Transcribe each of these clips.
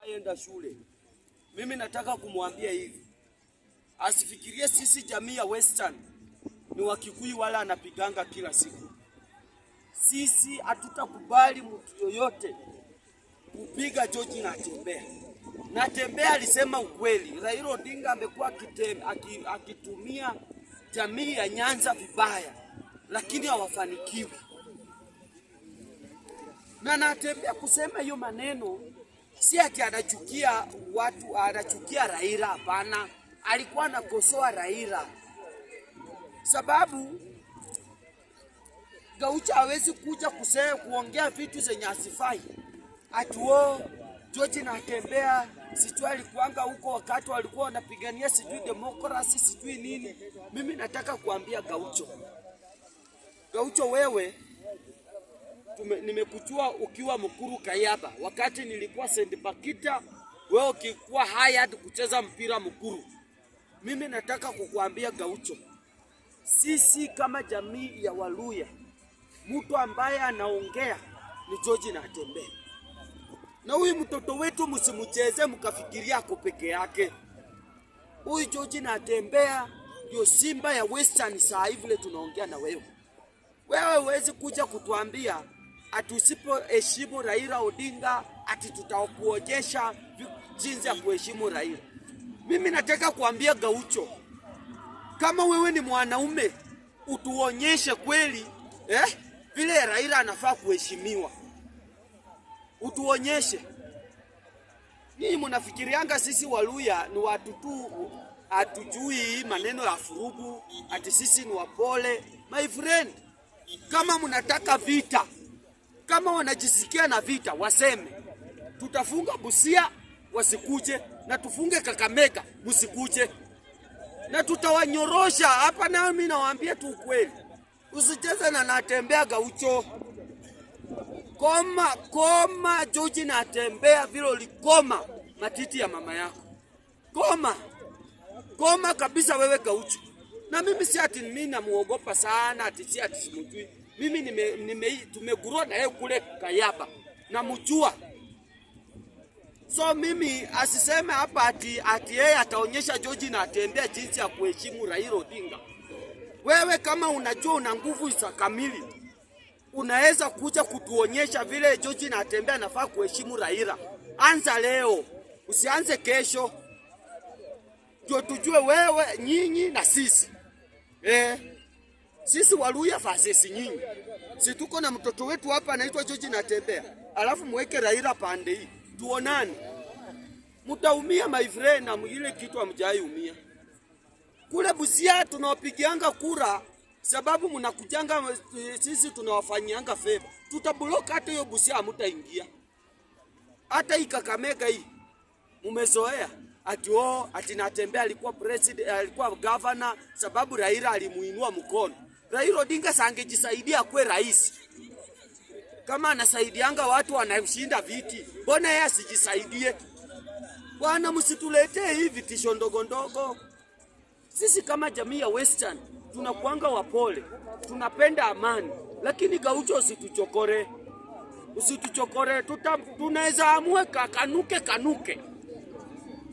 Aenda shule. Mimi nataka kumwambia hivi, asifikirie sisi jamii ya Western ni Wakikuyu wala anapiganga kila siku. Sisi hatutakubali mtu yoyote kupiga George Natembeya. Natembeya alisema ukweli. Raila Odinga amekuwa akitumia jamii ya Nyanza vibaya, lakini hawafanikiwi. Na Natembeya kusema hiyo maneno si ati anachukia watu, anachukia Raila, hapana. Alikuwa anakosoa Raila. Sababu Gaucho hawezi kuja kuongea vitu zenye asifai. Atuo George Natembeya sijui alikuanga huko wakati walikuwa wanapigania sijui demokrasi sijui nini. Mimi nataka kuambia Gaucho wewe nimekujua ukiwa Mukuru Kayaba wakati nilikuwa St. Bakita, wewe ukikuwa hired kucheza mpira Mukuru. Mimi nataka kukuambia Gaucho, sisi kama jamii ya Waluya, mtu ambaye anaongea ni George Natembeya. Na huyu mtoto wetu msimucheze mkafikiria ako peke yake. Huyu George Natembeya ndio simba ya Western saa hivi vile tunaongea na wewe. Wewe huwezi kuja kutuambia ati usipoheshimu Raila Odinga ati tutakuonyesha jinsi ya kuheshimu Raila. Mimi nataka kuambia Gaucho, kama wewe ni mwanaume utuonyeshe kweli vile Raila anafaa kuheshimiwa. Utuonyeshe. Ninyi mnafikirianga sisi Waluya ni watu tu hatujui maneno ya furugu, ati sisi ni wapole. My friend, kama mnataka vita, kama wanajisikia na vita, waseme. Tutafunga Busia wasikuje, na tufunge Kakamega msikuje. Na tutawanyorosha hapa, na mimi nawaambia tu ukweli. Usicheze na Natembeya Gaucho. Koma George Natembeya vile ulikoma matiti ya mama yako. Koma kabisa wewe Gaucho. Na mimi si ati mimi namuogopa sana, ati si ati simjui. Mimi tumegurua na yeye kule Kayaba. Namjua. So mimi asiseme hapa ati yeye ataonyesha George Natembeya jinsi ya kuheshimu Raila Odinga. Wewe kama unajua una nguvu za kamili, unaweza kuja kutuonyesha vile George Natembeya anafaa kuheshimu Raila. Anza leo, usianze kesho. Ndio tujue wewe, nyinyi na sisi. Sisi Waluya fasesi nyinyi. Si tuko na mtoto wetu hapa anaitwa George Natembeya. Alafu mweke Raila pande hii. Tuonane. Mtaumia my friend, na ile kitu hamjaiumia. Kule Busia tunawapigianga kura sababu mnakujanga sisi tunawafanyianga favor. Tutablock hata hiyo Busia hamtaingia. Hata hii Kakamega hii mumezoea ati Natembeya alikuwa president, alikuwa governor sababu Raila alimuinua mkono. Raila Odinga sangejisaidia kwa rais. Kama anasaidianga watu wanashinda viti, mbona yeye asijisaidie? Bwana, msituletee hivi vitisho ndogo ndogo. Sisi kama jamii ya Western tunakuanga wapole, tunapenda amani, lakini Gaucho usituchokore. Tunaweza amue kanuke.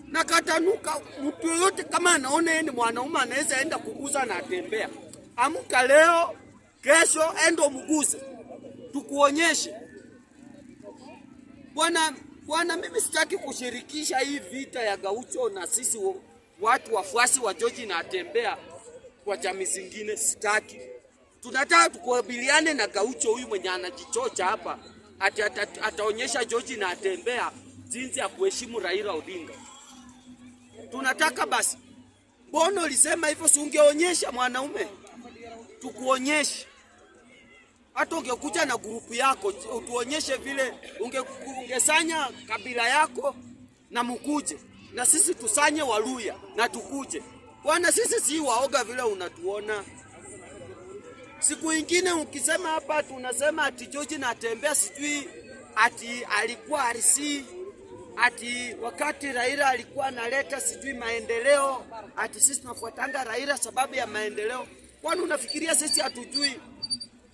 Na katanuka mtu yote kama anaona yeye ni mwanaume anaweza enda kuguza Natembeya. Amuka leo, kesho endo mguze. Tukuonyeshe. Bwana mimi sitaki kushirikisha hii vita ya Gaucho na sisi watu wafuasi wa George Natembeya kwa jamii zingine, sitaki. Tunataka tukabiliane na Gaucho huyu mwenye anajichocha hapa. Ataonyesha George Natembeya jinsi ya kuheshimu Raila Odinga. Tunataka basi. Bono lisema hivyo, si ungeonyesha mwanaume? Tukuonyeshe. Hata ungekuja na grupu yako, utuonyeshe vile ungesanya kabila yako na mkuje. Na sisi tusanye Waluya na tukuje. Bwana, sisi si waoga vile unatuona. Siku ingine ukisema hapa tunasema ati George Natembeya sijui ati alikuwa RC, ati wakati Raila alikuwa analeta sijui maendeleo, ati sisi tunafuatanga Raila sababu ya maendeleo. Kwani unafikiria sisi hatujui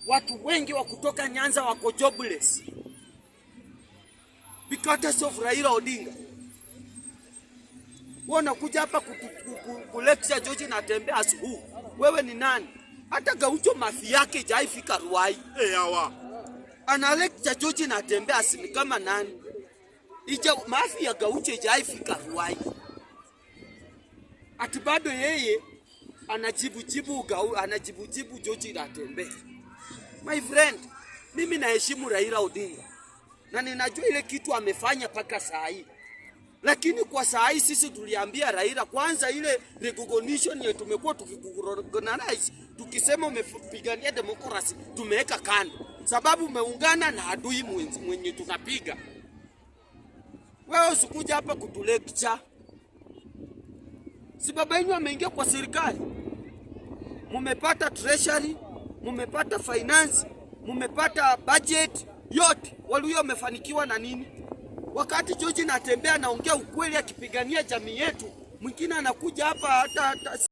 watu wengi wa kutoka Nyanza wako jobless because of Raila Odinga? Wewe unakuja hapa kulecture George Natembeya asubuhi. Wewe ni nani? Hata Gaucho mafi yake hajaifika Ruai. Hawa. Ana lecture George Natembeya ni kama nani? Mafi ya Gaucho hajaifika Ruai. Ati bado yeye anajibu George Natembeya. My friend, mimi naheshimu Raila Odinga. Na ninajua ile kitu amefanya paka saa hii. Lakini kwa saa hii sisi tuliambia Raila kwanza ile recognition yetu tumekuwa tukikurecognize tukisema umepigania demokrasi tumeweka kando. Sababu umeungana na adui mwenye tunapiga. Wewe usikuja hapa kutulecture. Si baba yenu ameingia kwa serikali. Mumepata treasury, mumepata finance, mumepata budget yote. Waluyo wamefanikiwa na nini? Wakati George Natembeya anaongea ukweli akipigania jamii yetu, mwingine anakuja hapa hata